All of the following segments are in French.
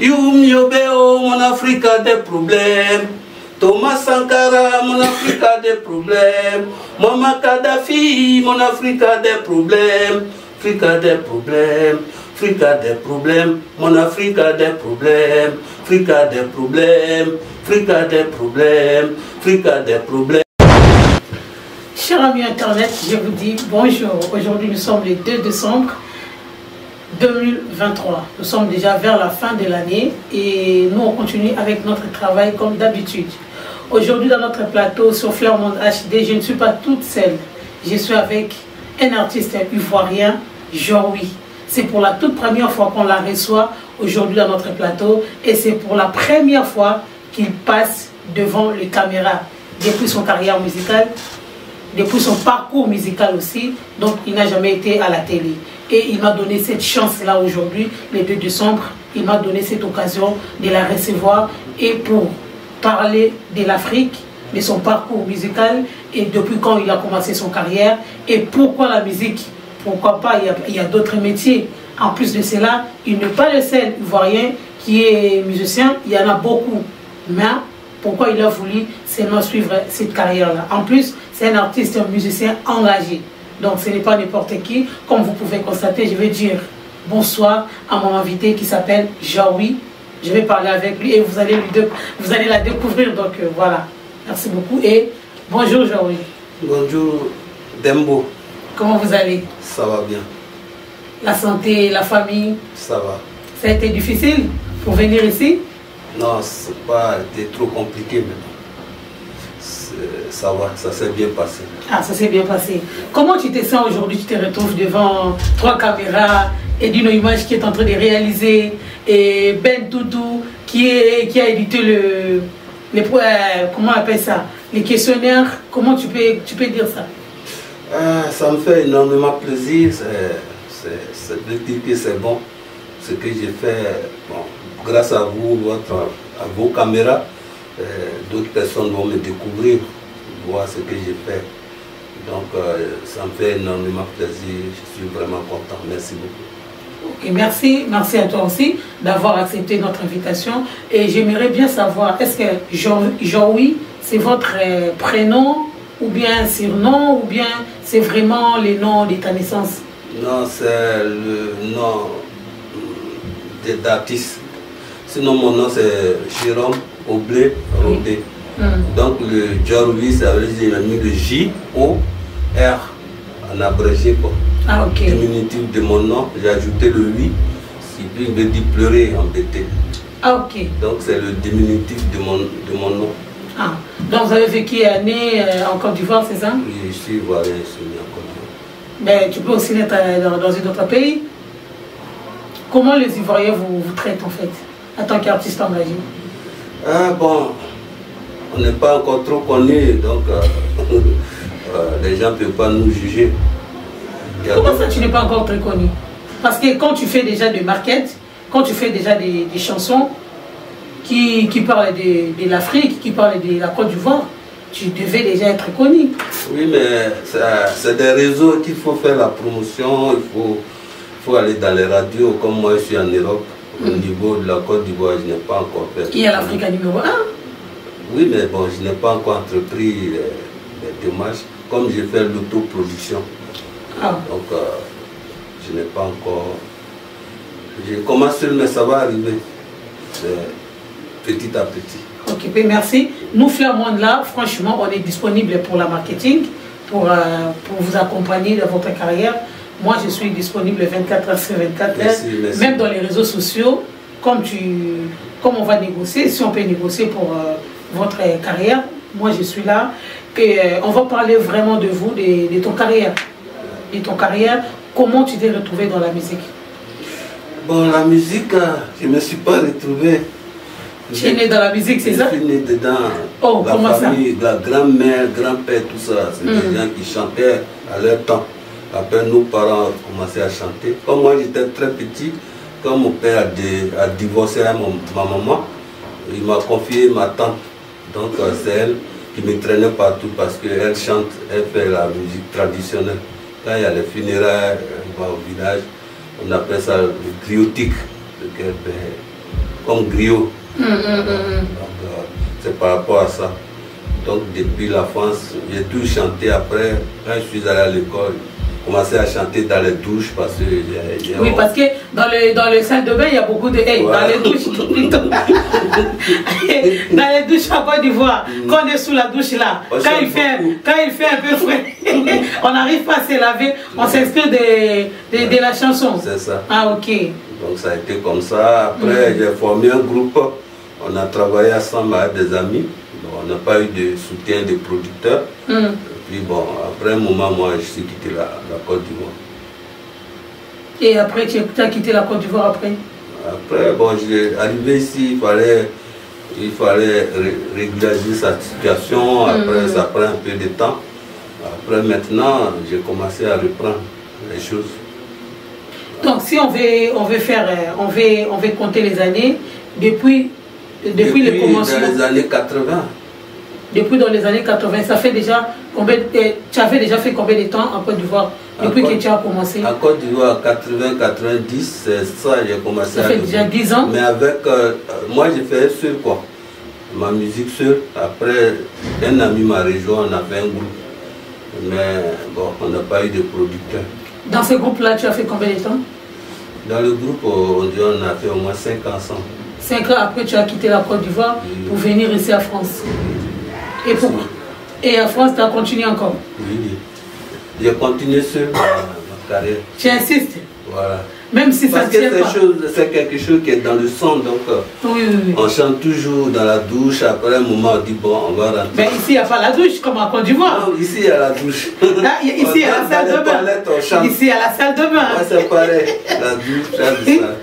Youm Yobeo, mon Afrique a des problèmes. Thomas Sankara, mon Afrique a des problèmes. Muammar Kadhafi, mon Afrique a des problèmes. Afrique a des problèmes. Afrique a des problèmes. Mon Afrique a des problèmes. Afrique a des problèmes. Afrique a des problèmes. Afrique a des problèmes. Chers amis Internet, je vous dis bonjour. Aujourd'hui, nous sommes le 2 décembre 2023. Nous sommes déjà vers la fin de l'année et nous, on continue avec notre travail comme d'habitude. Aujourd'hui, dans notre plateau sur Fleur Monde HD, je ne suis pas toute seule. Je suis avec un artiste ivoirien, Jowi. C'est pour la toute première fois qu'on la reçoit aujourd'hui dans notre plateau et c'est pour la première fois qu'il passe devant les caméras depuis son carrière musicale, depuis son parcours musical aussi. Donc, il n'a jamais été à la télé. Et il m'a donné cette chance-là aujourd'hui, le 2 décembre. Il m'a donné cette occasion de la recevoir et pour parler de l'Afrique, de son parcours musical et depuis quand il a commencé son carrière et pourquoi la musique, pourquoi pas, il y a d'autres métiers. En plus de cela, il n'est pas le seul Ivoirien qui est musicien, il y en a beaucoup. Mais pourquoi il a voulu seulement suivre cette carrière-là? En plus, c'est un artiste, un musicien engagé. Donc ce n'est pas n'importe qui. Comme vous pouvez constater, je vais dire bonsoir à mon invité qui s'appelle Jowi. Je vais parler avec lui et vous allez la découvrir. Donc voilà. Merci beaucoup et bonjour Jowi. Bonjour Dembo. Comment vous allez? Ça va bien. La santé, la famille? Ça va. Ça a été difficile pour venir ici? Non, c'est pas été trop compliqué maintenant. Ça va, ça s'est bien passé. Ah, ça s'est bien passé. Comment tu te sens aujourd'hui? Tu te retrouves devant 3 caméras et d'une image qui est en train de réaliser et Ben Doudou qui a édité comment on appelle ça? Les questionnaires. Comment tu peux dire ça? Ça me fait énormément plaisir. C'est de dire que c'est bon. Ce que j'ai fait, bon, grâce à vous, à vos caméras, d'autres personnes vont me découvrir, voir ce que j'ai fait. Donc ça me fait énormément plaisir, je suis vraiment content. Merci beaucoup. Okay, merci à toi aussi d'avoir accepté notre invitation. Et j'aimerais bien savoir, est-ce que Jowi, c'est votre prénom ou bien surnom ou bien c'est vraiment le nom de ta naissance? Non, c'est le nom d'artiste. Sinon mon nom c'est Jérôme Oblé Rodé. Donc le Jowi, ça veut dire qu'il a mis le J-O-R en abrégé quoi. Ah ok. Diminutif de mon nom, j'ai ajouté le 8, il veut dire pleurer en BT. Ah ok. Donc c'est le diminutif de mon nom. Ah, donc vous avez vécu né en Côte d'Ivoire, c'est ça? Oui, je suis ivoirien, je suis né en Côte d'Ivoire. Mais tu peux aussi naître dans un autre pays. Comment les Ivoiriens vous traitent en fait, en tant qu'artiste engagé? Ah bon, on n'est pas encore trop connus, donc les gens ne peuvent pas nous juger. Comment ça tu n'es pas encore très connu? Parce que quand tu fais déjà des markettes, quand tu fais déjà des chansons qui parlent de l'Afrique, qui parlent de la Côte d'Ivoire, tu devais déjà être connu. Oui, mais c'est des réseaux qu'il faut faire la promotion, il faut aller dans les radios, comme moi je suis en Europe. Au niveau de la Côte d'Ivoire, je n'ai pas encore fait. Il y a l'Afrique numéro 1. Oui, mais bon, je n'ai pas encore entrepris les démarches, comme j'ai fait l'autoproduction. Ah. Donc, je n'ai pas encore... J'ai commencé, mais ça va arriver. Petit à petit. Ok, merci. Nous, Fleur Monde, là, franchement, on est disponible pour la marketing, pour vous accompagner dans votre carrière. Moi, je suis disponible 24 h sur 24 heures, merci. Même dans les réseaux sociaux, comme on va négocier, si on peut négocier pour votre carrière, moi je suis là. Et on va parler vraiment de vous, de ton carrière. De ton carrière, comment tu t'es retrouvé dans la musique? Bon, la musique, je ne me suis pas retrouvé. Tu es né dans la musique, c'est ça? Je suis né dedans. Oh, la famille, ça? La grand-mère, grand-père, tout ça, c'est des gens qui chantaient à leur temps. Après, nos parents ont commencé à chanter. Comme moi, j'étais très petit, quand mon père a divorcé avec ma maman, il m'a confié ma tante. Donc, c'est elle qui me traînait partout parce qu'elle chante, elle fait la musique traditionnelle. Quand il y a les funérailles, on va au village, on appelle ça le griotique. comme griot. C'est par rapport à ça. Donc depuis la France, j'ai tout chanté. Après, quand je suis allé à l'école, j'ai commencé à chanter dans les douches parce que oui, parce que dans les salles de bain, il y a beaucoup de... Hey, dans les douches, plutôt. Dans les douches en Côte d'Ivoire, quand on est sous la douche là, quand il fait un peu frais, on n'arrive pas à se laver, on s'inspire de la chanson. C'est ça. Ah, ok. Donc ça a été comme ça. Après, j'ai formé un groupe. On a travaillé ensemble avec des amis. Bon, on n'a pas eu de soutien des producteurs. Et puis bon, après un moment, moi, je suis quitté la Côte d'Ivoire. Et après, tu as quitté la Côte d'Ivoire après? Après, bon, j'ai arrivé ici, il fallait régulariser sa situation. Après, ça prend un peu de temps. Après, maintenant, j'ai commencé à reprendre les choses. Donc, si on veut compter les années, depuis le commencement. Dans les années 80. Depuis dans les années 80, ça fait déjà combien? Tu avais déjà fait combien de temps en Côte d'Ivoire depuis que tu as commencé? En Côte d'Ivoire, 80-90, c'est ça, j'ai commencé. Ça fait déjà 10 ans. Mais avec, moi j'ai fait seul quoi, ma musique seule. Après, un ami m'a rejoint, on a fait un groupe. Mais bon, on n'a pas eu de producteur. Dans ce groupe-là, tu as fait combien de temps? Dans le groupe, on a fait au moins 5 ans ensemble. 5 ans après, tu as quitté la Côte d'Ivoire pour venir ici à France. Et pourquoi? Et en France, tu as continué encore? Oui, j'ai continué sur ma carrière. Tu insistes? Voilà. Même si ça ne tient pas. Parce que c'est quelque chose qui est dans le sang, donc on chante toujours dans la douche. Après un moment, on dit bon, on va rentrer. Mais ici, il n'y a pas la douche comme en Côte d'Ivoire. Non, ici, il y a la douche. Là, ici, il y a la salle de bain. Ici, il y a la salle de bain. Ouais, c'est pareil. La douche, la salle.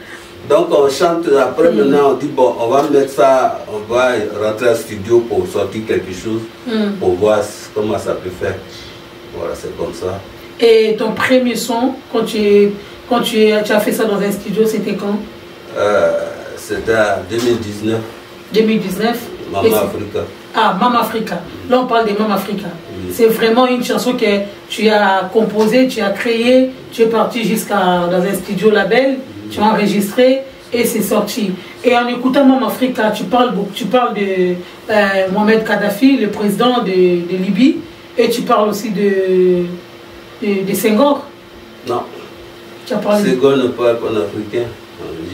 Donc on chante, après maintenant on dit bon, on va mettre ça, on va rentrer au studio pour sortir quelque chose, pour voir comment ça peut faire. Voilà, c'est comme ça. Et ton premier son, quand tu as fait ça dans un studio, c'était quand? C'était en 2019. 2019? Mama Africa. Ah, Mama Africa. Là on parle de Mama Africa. Oui. C'est vraiment une chanson que tu as composée, tu as créée, tu es parti dans un studio label. Tu as enregistré et c'est sorti. Et en écoutant Mama Africa, tu parles de Mohamed Kadhafi, le président de Libye, et tu parles aussi de Senghor. Non. Tu as parlé Senghor ne parle pas en africain.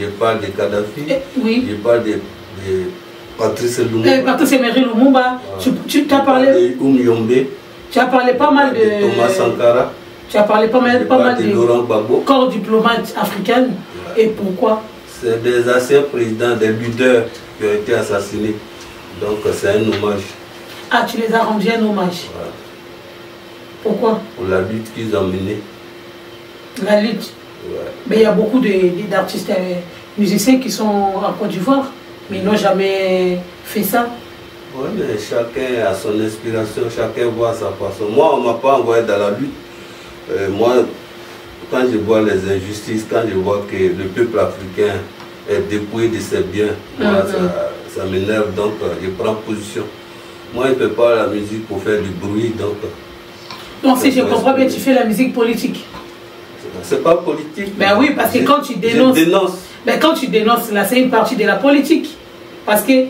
Je parle de Kadhafi. Oui. Je parle de Patrice Lumumba. Patrice Emery Lumumba. Tu as parlé de Oumyombe. Tu as parlé pas mal de Thomas Sankara. Tu as parlé pas mal de Laurent Gbagbo. Corps diplomates africaines. Et pourquoi? C'est des anciens présidents, des leaders qui ont été assassinés. Donc c'est un hommage. Ah, tu les as rendus un hommage. Voilà. Pourquoi? Pour la lutte qu'ils ont menée. La lutte. Ouais. Mais il y a beaucoup d'artistes musiciens qui sont en Côte d'Ivoire, mais ils n'ont jamais fait ça. Oui, mais chacun a son inspiration, chacun voit sa façon. Moi, on ne m'a pas envoyé dans la lutte. Moi, quand je vois les injustices, quand je vois que le peuple africain est dépouillé de ses biens, moi, ça m'énerve, donc je prends position. Moi, je ne fais pas la musique pour faire du bruit, donc... Donc, si je comprends bien, tu fais la musique politique. C'est pas politique. Ben oui, parce que quand tu dénonces... Je dénonce. Ben quand tu dénonces, là, c'est une partie de la politique. Parce que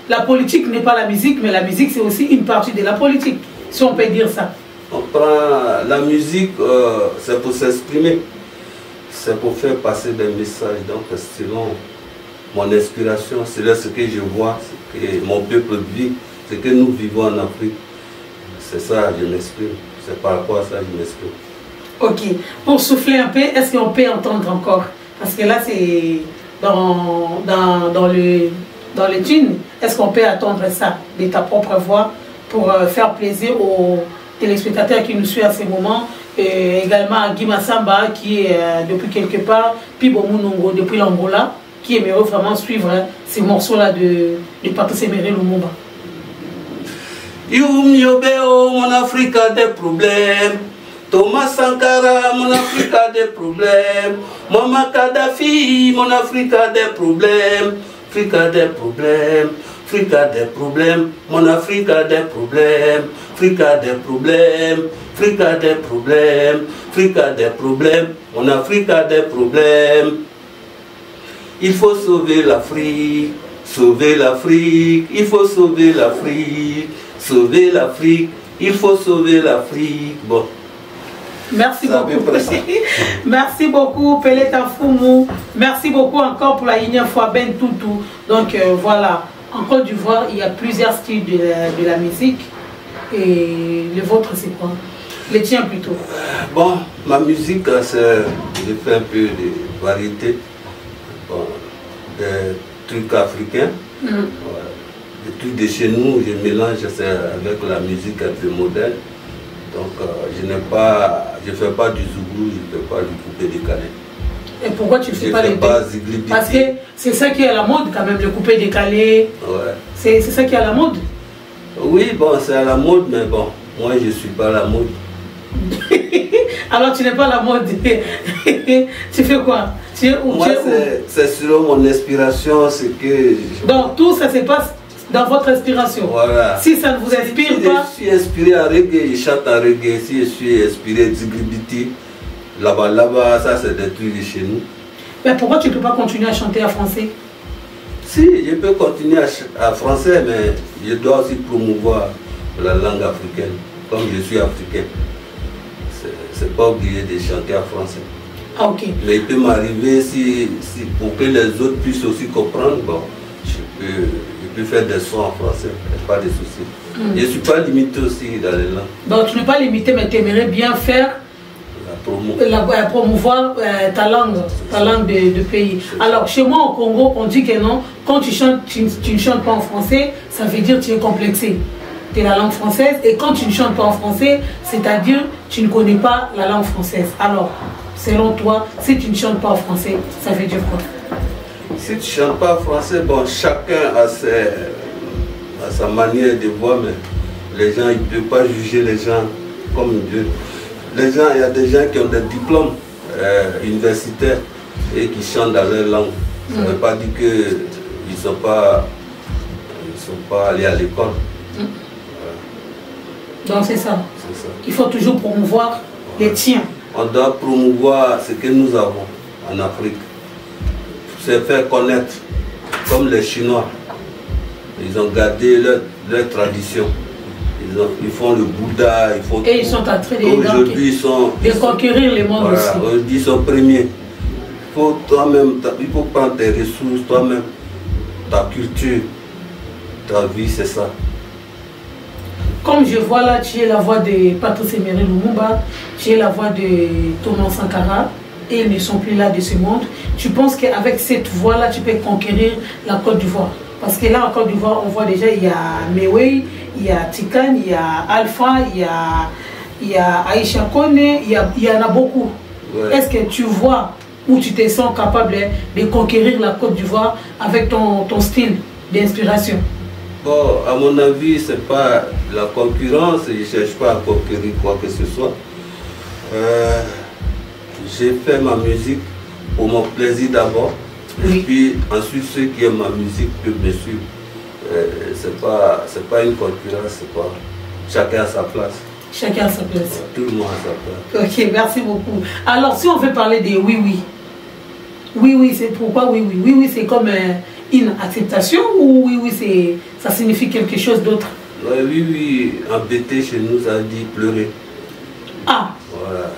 la politique n'est pas la musique, mais la musique, c'est aussi une partie de la politique, si on peut dire ça. On prend la musique, c'est pour s'exprimer, c'est pour faire passer des messages. Donc, selon mon inspiration, c'est là ce que je vois, ce que mon peuple vit, ce que nous vivons en Afrique. C'est ça, je m'exprime. C'est par rapport à ça que je m'exprime. Ok. Pour souffler un peu, est-ce qu'on peut entendre encore? Parce que là, c'est dans le tune. Est-ce qu'on peut attendre ça de ta propre voix pour faire plaisir aux téléspectateurs qui nous suivent à ce moment, et également à Guy Massamba qui est depuis quelque part, puis Bomunongo depuis l'Angola, qui aimerait vraiment suivre ces morceaux-là de Patrice Emery Lumumba. Youmyobeo, mon Afrique a des problèmes. Thomas Sankara, mon Afrique a des problèmes. Muammar Kadhafi, mon Afrique a des problèmes. Afrique a des problèmes. Afrique a des problèmes. Mon Afrique a des problèmes. Afrique a des problèmes. Afrique a des problèmes. Afrique a des problèmes. Mon Afrique a des problèmes. Il faut sauver l'Afrique, sauver l'Afrique, il faut sauver l'Afrique, sauver l'Afrique, il faut sauver l'Afrique. Bon. Merci beaucoup. Merci beaucoup, Pelé Tafoumou. Merci beaucoup encore pour la énième fois, Ben Toutou. Donc voilà, en Côte d'Ivoire, il y a plusieurs styles de la musique. Et le vôtre, c'est quoi? Le tien plutôt. Bon, ma musique, j'ai fait un peu de variété. Bon, des trucs africains. Voilà. Des trucs de chez nous, je mélange ça avec la musique un peu moderne. Donc, je ne fais pas du zougou, je ne fais pas du coupé décalé. Et pourquoi tu ne fais pas les deux? Parce que c'est ça qui est à la mode quand même, le coupé décalé. Ouais. C'est ça qui est à la mode. Oui, bon, c'est à la mode, mais bon, moi je ne suis pas à la mode. Alors tu n'es pas à la mode. Tu fais quoi? Moi, c'est selon mon inspiration, c'est que... Donc tout ça se passe dans votre inspiration. Voilà. Si ça ne vous inspire pas... Si je suis inspiré à reggae, je chante en reggae. Si je suis inspiré à Zigribiti, là-bas, ça c'est des trucs de chez nous. Mais pourquoi tu ne peux pas continuer à chanter en français? Si, je peux continuer à français, mais je dois aussi promouvoir la langue africaine, comme je suis africain. C'est pas obligé de chanter en français. Ah, ok. Mais il peut m'arriver, pour que les autres puissent aussi comprendre, bon, je peux faire des sons en français, pas de soucis. Je ne suis pas limité aussi dans les langues. Donc tu n'es pas limité, mais tu aimerais bien faire promouvoir ta langue de pays. Alors chez moi au Congo, on dit que non, quand tu chantes, tu ne chantes pas en français, ça veut dire que tu es complexé. Tu es la langue française, et quand tu ne chantes pas en français, c'est-à-dire tu ne connais pas la langue française. Alors, selon toi, si tu ne chantes pas en français, ça veut dire quoi? Si tu ne chantes pas en français, bon, chacun a sa manière de voir, mais les gens, ils ne peuvent pas juger les gens comme Dieu. Les gens, il y a des gens qui ont des diplômes universitaires et qui chantent dans leur langue. Ça ne veut pas dire qu'ils ne sont pas allés à l'école. Donc c'est ça. Il faut toujours promouvoir les tiens. On doit promouvoir ce que nous avons en Afrique. Se faire connaître, comme les Chinois. Ils ont gardé leur tradition. Ils font le Bouddha, et ils sont en train de conquérir le monde aussi. Aujourd'hui, ils sont premiers. Il faut prendre tes ressources, toi-même, ta culture, ta vie, c'est ça. Comme je vois là, tu es la voix de Patrice Emery Lumumba, tu es la voix de Thomas Sankara, et ils ne sont plus là de ce monde. Tu penses qu'avec cette voix-là, tu peux conquérir la Côte d'Ivoire? Parce que là, en Côte d'Ivoire, on voit déjà, il y a Mewey, il y a Tikan, il y a Alpha, il y a Aïcha Kone, il y en a beaucoup. Ouais. Est-ce que tu vois où tu te sens capable de conquérir la Côte d'Ivoire avec ton style d'inspiration? Bon, à mon avis, ce n'est pas la concurrence, je ne cherche pas à conquérir quoi que ce soit. J'ai fait ma musique pour mon plaisir d'abord. Oui. Et puis ensuite, ceux qui aiment ma musique peuvent me suivre. C'est pas une concurrence, c'est pas. Chacun a sa place. Chacun a sa place. Tout le monde a sa place. Ok, merci beaucoup. Alors, si on veut parler des oui-oui, oui-oui, c'est pourquoi oui-oui? Oui-oui, c'est comme une acceptation ou oui-oui, ça signifie quelque chose d'autre? Oui, embêter chez nous, ça dit pleurer. Ah, voilà.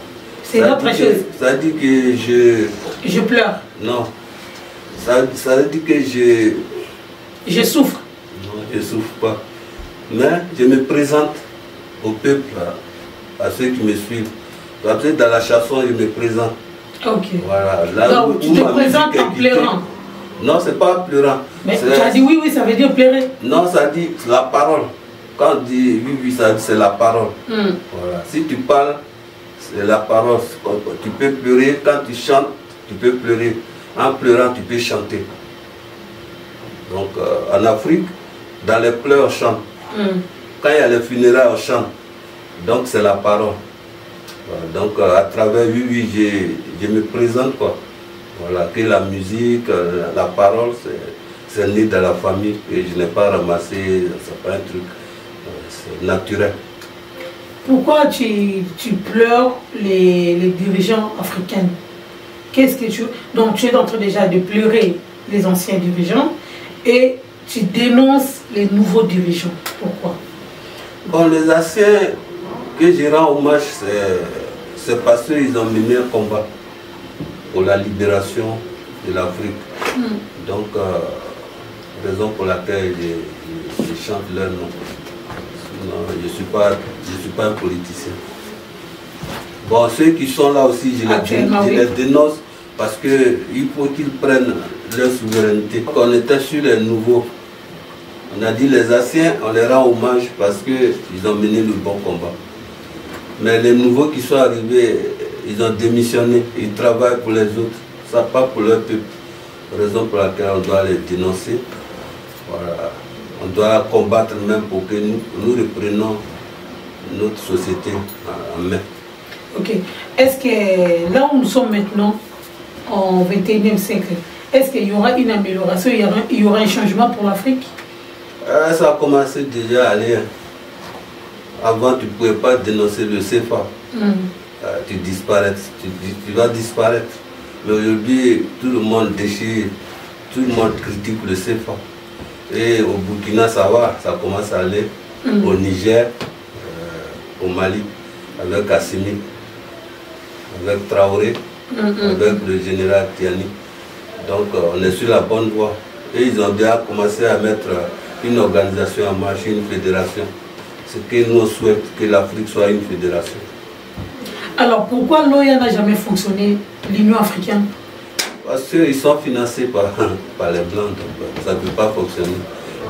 C'est autre chose. Ça dit que je pleure. Non. Ça dit que je souffre. Non, je ne souffre pas. Mais je me présente au peuple, à ceux qui me suivent. Après, dans la chanson, je me présente. Ok. Voilà. Là donc, tu te présentes en pleurant? Non, c'est pas en pleurant. Mais tu as dit oui, ça veut dire pleurer? Non, ça dit la parole. Quand on dit oui, ça dit c'est la parole. Voilà. Si tu parles, c'est la parole. Tu peux pleurer. Quand tu chantes, tu peux pleurer. En pleurant, tu peux chanter. Donc, en Afrique, dans les pleurs, on chante. Quand il y a les funérailles, on chante. Donc, c'est la parole. Voilà. Donc, à travers oui, je me présente, quoi. Voilà, que la musique, la parole, c'est né dans la famille. Et je n'ai pas ramassé, c'est pas un truc, c'est naturel. Pourquoi tu pleures les dirigeants africains? Qu'est-ce que donc tu es en train déjà de pleurer les anciens dirigeants et tu dénonces les nouveaux dirigeants. Pourquoi? Bon, les anciens que je rends hommage, c'est parce qu'ils ont mené un combat pour la libération de l'Afrique. Donc, raison pour laquelle je chante leur nom. Sinon, je ne suis pas un politicien. Bon, ceux qui sont là aussi, je les dénonce parce qu'il faut qu'ils prennent leur souveraineté. On était sur les nouveaux. On a dit les anciens, on les rend hommage parce qu'ils ont mené le bon combat. Mais les nouveaux qui sont arrivés, ils ont démissionné, ils travaillent pour les autres, ça pas pour leur peuple. Raison pour laquelle on doit les dénoncer. Voilà. On doit combattre même pour que nous reprenions notre société en main. Ok. Est-ce que là où nous sommes maintenant, en 21e siècle, est-ce qu'il y aura une amélioration, il y aura un changement pour l'Afrique? Ça a commencé déjà à aller. Avant, tu ne pouvais pas dénoncer le CFA. Tu disparais, tu vas disparaître. Mais aujourd'hui, tout le monde déchire, tout le monde critique le CFA. Et au Burkina, ça va, ça commence à aller. Au Niger, au Mali, avec Assimi, avec Traoré, avec le général Tiani. Donc, on est sur la bonne voie. Et ils ont déjà commencé à mettre une organisation en marche, une fédération. C'est que nous souhaitons que l'Afrique soit une fédération. Alors pourquoi l'OIA n'a jamais fonctionné, l'Union africaine? Parce qu'ils sont financés par les Blancs, donc ça ne peut pas fonctionner.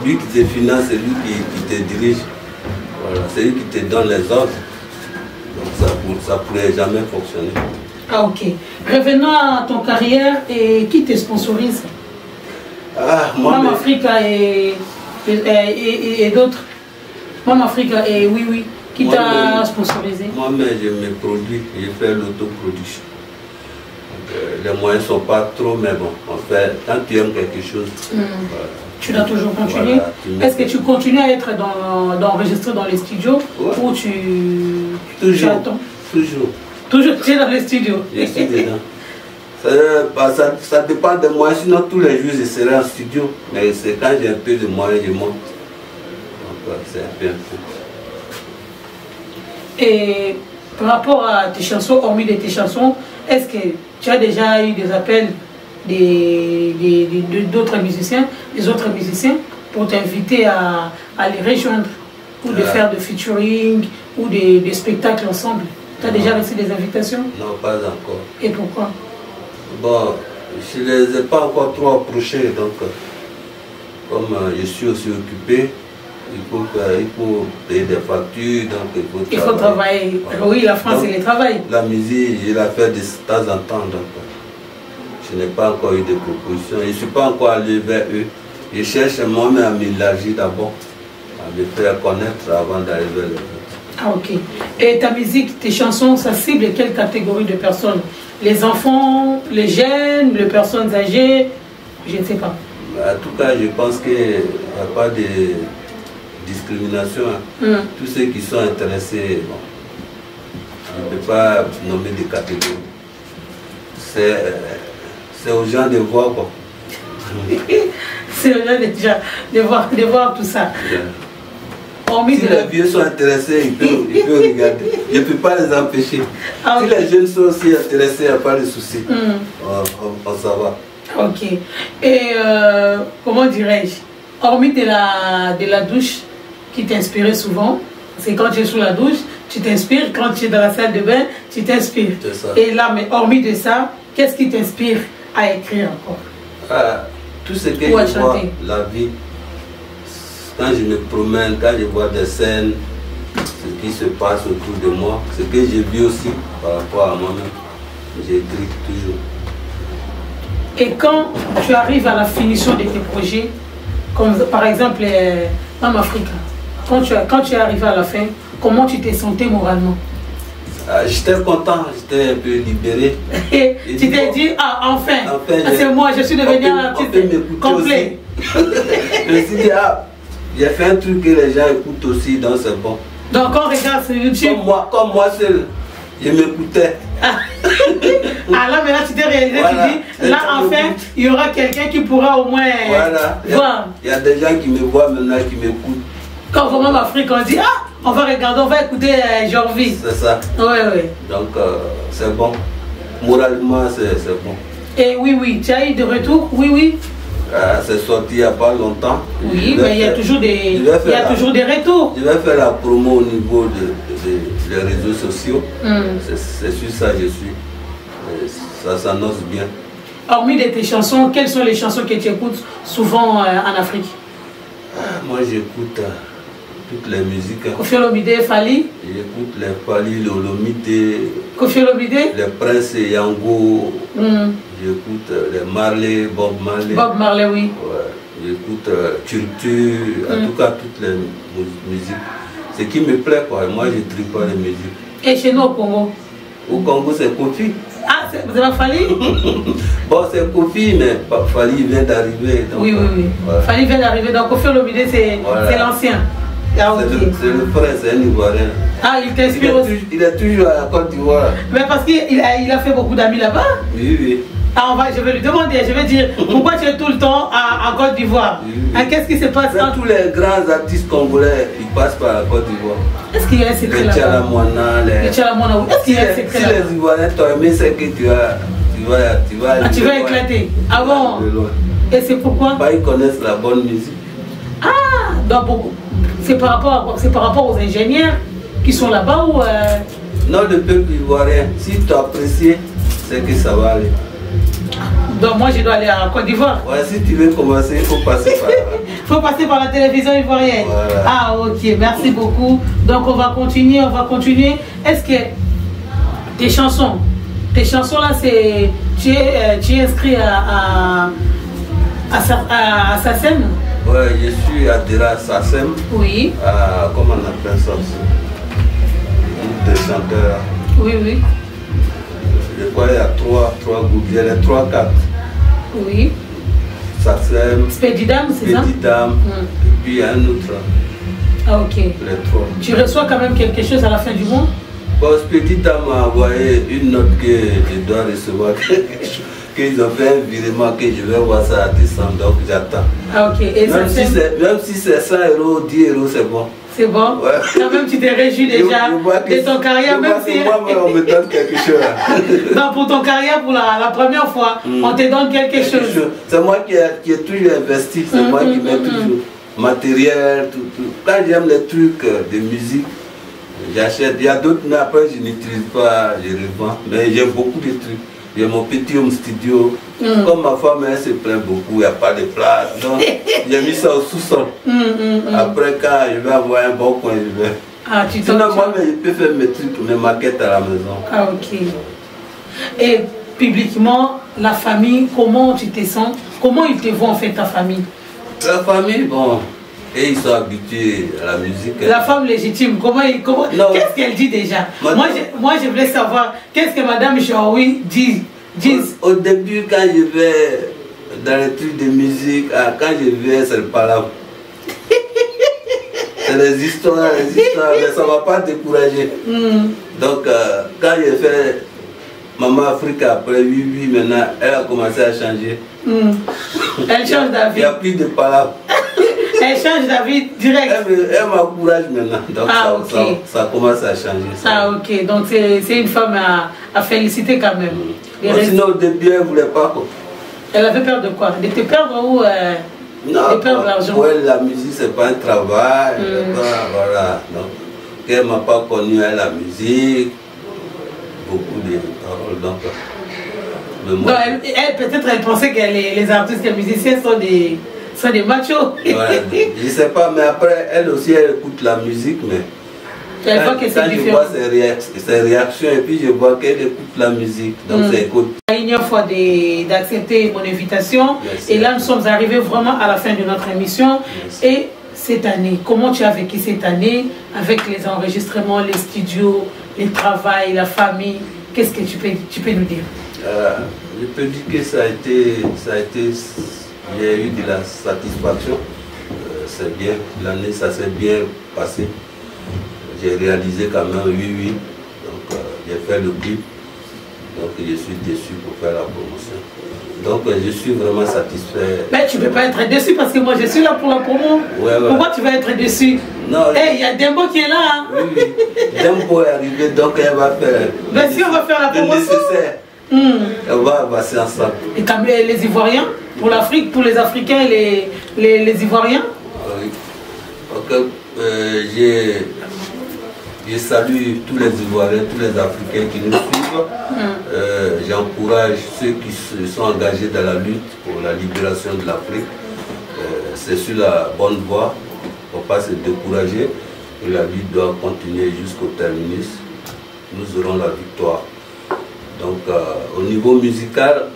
Lui qui te finance, c'est lui qui te dirige. Voilà, c'est lui qui te donne les ordres. Donc ça ne pourrait jamais fonctionner. Ah ok. Revenons à ton carrière et qui te sponsorise? Mam Africa et d'autres. Mam Africa et oui, qui t'a sponsorisé? Moi-même, je me produis, je fais l'autoproduction. Les moyens ne sont pas trop, mais bon, en fait, quand tu aimes quelque chose, voilà. Tu dois toujours continuer. Voilà, est-ce que tu continues à être d'enregistrer dans les studios ou tu attends? Toujours, tu es dans les studios. Je suis dedans. Ça dépend de moi, sinon tous les jours je serai en studio. Mais c'est quand j'ai un peu de moyens, je monte. Donc c'est un peu. Et par rapport à tes chansons, hormis de tes chansons, est-ce que tu as déjà eu des appels d'autres musiciens, des autres musiciens pour t'inviter à les rejoindre ou de faire de featuring ou des spectacles ensemble? Tu as déjà reçu des invitations? Non, pas encore. Et pourquoi? Bon, je ne les ai pas encore trop approchés, donc comme je suis aussi occupé, il faut payer des factures, donc il faut travailler. Voilà. Oui, la France, elle travaille. La musique, je la fais de temps en temps, donc je n'ai pas encore eu de propositions. Je ne suis pas encore allé vers eux. Je cherche moi-même à m'élargir d'abord, à me faire connaître avant d'arriver vers eux. Ah ok. Et ta musique, tes chansons, ça cible quelle catégorie de personnes? Les enfants, les jeunes, les personnes âgées? Je ne sais pas. En tout cas, je pense qu'il n'y a pas de discrimination. Tous ceux qui sont intéressés, bon, je ne peux pas nommer des catégories. C'est aux gens de voir quoi. C'est aux gens de voir tout ça. Si les vieux sont intéressés, ils peuvent regarder. Je ne peux pas les empêcher. Si les jeunes sont aussi intéressés, il n'y a pas de souci. On s'en va. Ok. Et comment dirais-je, hormis de la douche qui t'inspirait souvent, c'est quand tu es sous la douche, tu t'inspires, quand tu es dans la salle de bain, tu t'inspires. Et là, mais hormis de ça, qu'est-ce qui t'inspire à écrire encore? Tout ce que je vois, la vie. Quand je me promène, quand je vois des scènes, ce qui se passe autour de moi, ce que j'ai vu aussi par rapport à moi-même, j'écris toujours. Et quand tu arrives à la finition de tes projets, comme par exemple Mam Africa, quand tu es arrivé à la fin, comment tu t'es senti moralement? J'étais content, j'étais un peu libéré. Et tu t'es dit, enfin c'est moi, je suis devenu un artiste complet. Je me suis dit, j'ai fait un truc que les gens écoutent aussi, donc c'est bon. Donc on regarde sur YouTube. Comme moi seul, Je m'écoutais. Ah là maintenant tu t'es réalisé, voilà. Tu dis, là enfin il y aura quelqu'un qui pourra au moins voir. Il y a des gens qui me voient maintenant, qui m'écoutent. Quand vraiment l'Afrique, on dit, ah, on va regarder, on va écouter Jorvi. C'est ça. Oui, oui. Donc c'est bon. Moralement, c'est bon. Et oui, tu as eu de retour? Oui. C'est sorti il n'y a pas longtemps. Oui, mais il y a toujours des retours. Je vais faire la promo au niveau des réseaux sociaux. C'est sur ça que je suis. Ça s'annonce bien. Hormis de tes chansons, quelles sont les chansons que tu écoutes souvent en Afrique? Moi, j'écoute toutes les musiques. Koffi Olomide, Fally. J'écoute les Fally, Olomide. Koffi Olomide. Les Prince et Yango. J'écoute les Marley, Bob Marley. Bob Marley, oui. Ouais. J'écoute Turtu, en tout cas toutes les musiques. Ce qui me plaît, quoi. Moi, je ne trie pas les musiques. Et chez nous au Congo? Au Congo, c'est Koffi. Ah, vous avez Fally? Bon, c'est Koffi, mais Fally vient d'arriver. Oui. Ouais. Fally vient d'arriver, donc Koffi Olomide, c'est l'ancien. Ah, okay. C'est le frère, c'est un Ivoirien. Ah, il t'inspire aussi? Il est toujours à Côte d'Ivoire. Mais parce qu'il a fait beaucoup d'amis là-bas? Oui. Ah, je vais lui demander, je vais dire, pourquoi tu es tout le temps à Côte d'Ivoire? Oui. Qu'est-ce qui se passe? Tous les grands artistes congolais, ils passent par la Côte d'Ivoire. Est-ce qu'il y a un secret là-bas? Les Tchalamouana, est-ce qu'il y a un secret là-bas? Si les Ivoiriens t'ont aimé, c'est que tu vas éclater. Ah bon? Et c'est pourquoi? Ils connaissent la bonne musique. Ah, donc c'est par rapport aux ingénieurs qui sont là-bas ou Non, le peuple ivoirien, si tu apprécies, c'est que ça va aller. Donc moi je dois aller à Côte d'Ivoire. Ouais, si tu veux commencer, il faut passer par là. Il faut passer par la télévision ivoirienne. Voilà. Ah ok, merci beaucoup. Donc on va continuer. Est-ce que tes chansons là, c'est tu es inscrit à SACEM? Ouais, je suis adhérent à SACEM. Oui. Comment on appelle ça aussi? Des chanteurs. Oui. Je crois qu'il y a trois groupes, il y a les 3-4. Oui. SACEM. Spedidam, c'est ça? Spedidam. Et puis il y a un autre. Ah ok. Les 3. Tu reçois quand même quelque chose à la fin du mois? Bon, Spedidam m'a envoyé une note que je dois recevoir quelque chose. Qu'ils ont fait un virement que je vais voir ça à décembre, donc j'attends. Ah ok. Et même si c'est 100 €, 10 €, c'est bon. C'est bon? Ouais. Quand même tu t'es réjoui déjà de ton carrière, même si... Moi, on me donne quelque chose. Non, pour ton carrière, pour la première fois, on te donne quelque chose. C'est moi qui ai toujours investi, c'est moi qui mets toujours matériel, tout. Quand j'aime les trucs de musique, j'achète. Il y a d'autres, mais après je n'utilise pas, je revends. Mais j'ai beaucoup de trucs. J'ai mon petit home studio. Comme ma femme, elle se plaint beaucoup, il n'y a pas de place. Donc, j'ai mis ça au sous-sol. Après, quand je vais avoir un bon coin, je vais. Ah, sinon, moi, je peux faire mes trucs, mes maquettes à la maison. Ah, ok. Et publiquement, la famille, comment tu te sens? Comment ils te voient en fait, ta famille? La famille, bon. Et ils sont habitués à la musique. La femme légitime, qu'est-ce qu'elle dit déjà? Moi, je voulais savoir, qu'est-ce que Madame Jorvi dit? Au début, quand je vais dans les trucs de musique, quand je viens, c'est le palabre. C'est les histoires, mais ça ne va pas décourager. Donc, quand j'ai fait Maman Afrique après 8 maintenant, elle a commencé à changer. Elle change d'avis. Il n'y a plus de palabre. Elle change d'avis direct. Elle m'encourage maintenant. Donc ça commence à changer. Ah ok, donc c'est une femme à féliciter quand même. Sinon au début elle ne voulait pas. Elle avait peur de quoi? De te perdre ou non, de perdre l'argent? Ouais, la musique c'est pas un travail. Voilà. Donc elle ne m'a pas connu à la musique. Beaucoup de paroles. Donc peut-être elle pensait que les artistes, les musiciens sont des machos. Ouais, je sais pas, mais après, elle aussi, elle écoute la musique, mais elle voit que c'est différent. Je vois ses réactions et puis je vois qu'elle écoute la musique, donc c'est écoute. La dernière fois d'accepter mon invitation. Merci. Et là, nous sommes arrivés vraiment à la fin de notre émission. Merci. Et cette année, comment tu as vécu cette année avec les enregistrements, les studios, les travails, la famille? Qu'est-ce que tu peux nous dire? Je peux dire que ça a été j'ai eu de la satisfaction, c'est bien, l'année ça s'est bien passé, j'ai réalisé quand même 8, donc j'ai fait le clip. Donc je suis déçu pour faire la promotion. Donc je suis vraiment satisfait. Mais tu ne peux pas être déçu parce que moi je suis là pour la promo. Ouais. Pourquoi tu vas être déçu? Non. Il y a Dembo qui est là. Hein? Oui. Dembo est arrivé, donc elle va faire. Mais si on va faire la promotion. Nécessaire. On va avancer ensemble. Et comme les Ivoiriens, pour l'Afrique, pour les Africains et les Ivoiriens. Oui. Donc, je salue tous les Ivoiriens, tous les Africains qui nous suivent. J'encourage ceux qui se sont engagés dans la lutte pour la libération de l'Afrique. C'est sur la bonne voie, il ne faut pas se décourager. Et la lutte doit continuer jusqu'au terminus. Nous aurons la victoire. Donc, au niveau musical,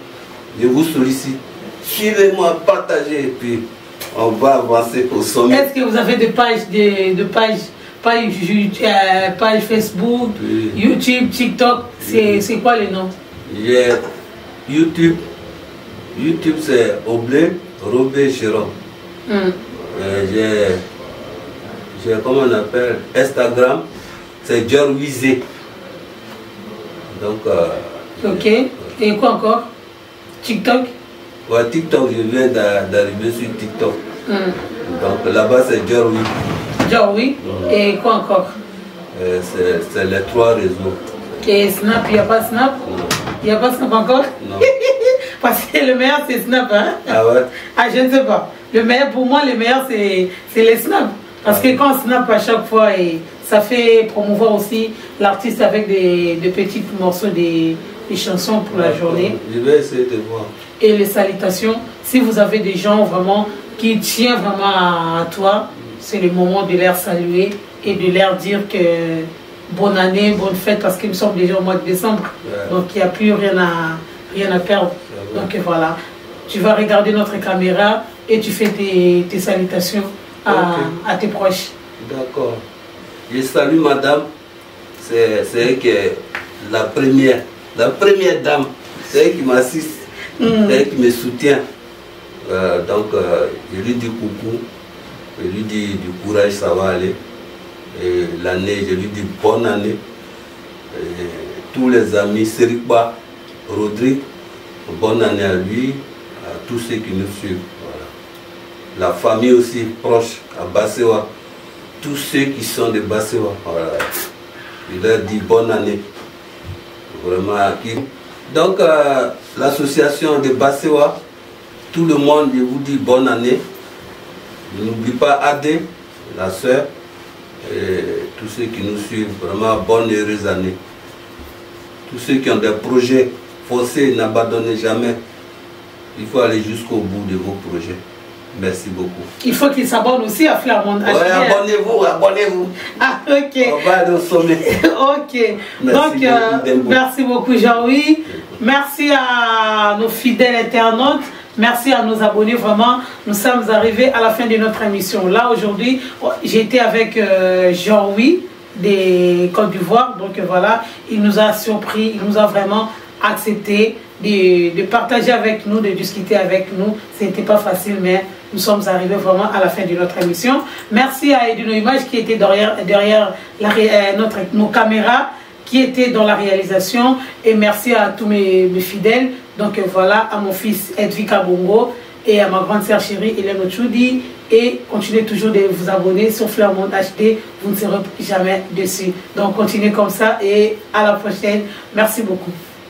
je vous sollicite. Suivez-moi, partagez, et puis on va avancer au sommet. Est-ce que vous avez des pages, page Facebook, oui. YouTube, TikTok, c'est quoi les noms? J'ai YouTube. YouTube c'est Oblé, Robé, Jérôme. J'ai comment on appelle Instagram, c'est Jorwizé. Donc. Ok. Et quoi encore? TikTok? Ouais, TikTok, je viens d'arriver sur TikTok. Donc là-bas c'est Jorwi. Jorwi. Et quoi encore? C'est les 3 réseaux. Et Snap, il n'y a pas Snap? Il n'y a pas Snap encore? Non. Parce que le meilleur c'est Snap, hein? Ah ouais? Ah, je ne sais pas. Le meilleur, pour moi, le meilleur c'est les Snap. Parce que quand on snap à chaque fois, et ça fait promouvoir aussi l'artiste avec des petits morceaux, des chansons pour la journée. Je vais essayer de voir. Et les salutations, si vous avez des gens vraiment qui tiennent vraiment à toi, c'est le moment de leur saluer et de leur dire que bonne année, bonne fête, parce que nous sommes déjà au mois de décembre. Donc il n'y a plus rien à perdre. Donc voilà, tu vas regarder notre caméra et tu fais tes salutations à tes proches. D'accord. Je salue madame, c'est elle qui est la première dame, c'est elle qui m'assiste, c'est elle qui me soutient. Donc je lui dis coucou, je lui dis du courage, ça va aller. Et l'année, je lui dis bonne année. Et tous les amis, Serikba, Rodrigue, bonne année à lui, à tous ceux qui nous suivent. Voilà. La famille aussi proche, à Bassewa, tous ceux qui sont de Bassewa. Voilà. Je leur dis bonne année. Vraiment. Donc, l'association de Bassewa, tout le monde, je vous dis bonne année. Je n'oublie pas Adé, la soeur, et tous ceux qui nous suivent, vraiment bonne et heureuse année. Tous ceux qui ont des projets, forcés, n'abandonnez jamais. Il faut aller jusqu'au bout de vos projets. Merci beaucoup. Il faut qu'ils s'abonnent aussi à Flair Monde. Oui, abonnez-vous, abonnez-vous. Ah, ok. On va aller au sommet. Ok. Merci donc, merci beaucoup, Jean-Louis. Merci à nos fidèles internautes. Merci à nos abonnés, vraiment, nous sommes arrivés à la fin de notre émission. Là, aujourd'hui, j'ai été avec Jean-Louis des Côte d'Ivoire. Donc voilà, il nous a surpris, il nous a vraiment accepté de partager avec nous, de discuter avec nous. Ce n'était pas facile, mais nous sommes arrivés vraiment à la fin de notre émission. Merci à Edino Image qui était derrière nos caméras, qui était dans la réalisation, et merci à tous mes fidèles. Donc voilà, à mon fils Edvika Bongo et à ma grande sœur chérie Hélène Ochoudi, et continuez toujours de vous abonner sur Flair Monde HD, vous ne serez jamais déçus. Donc continuez comme ça et à la prochaine. Merci beaucoup.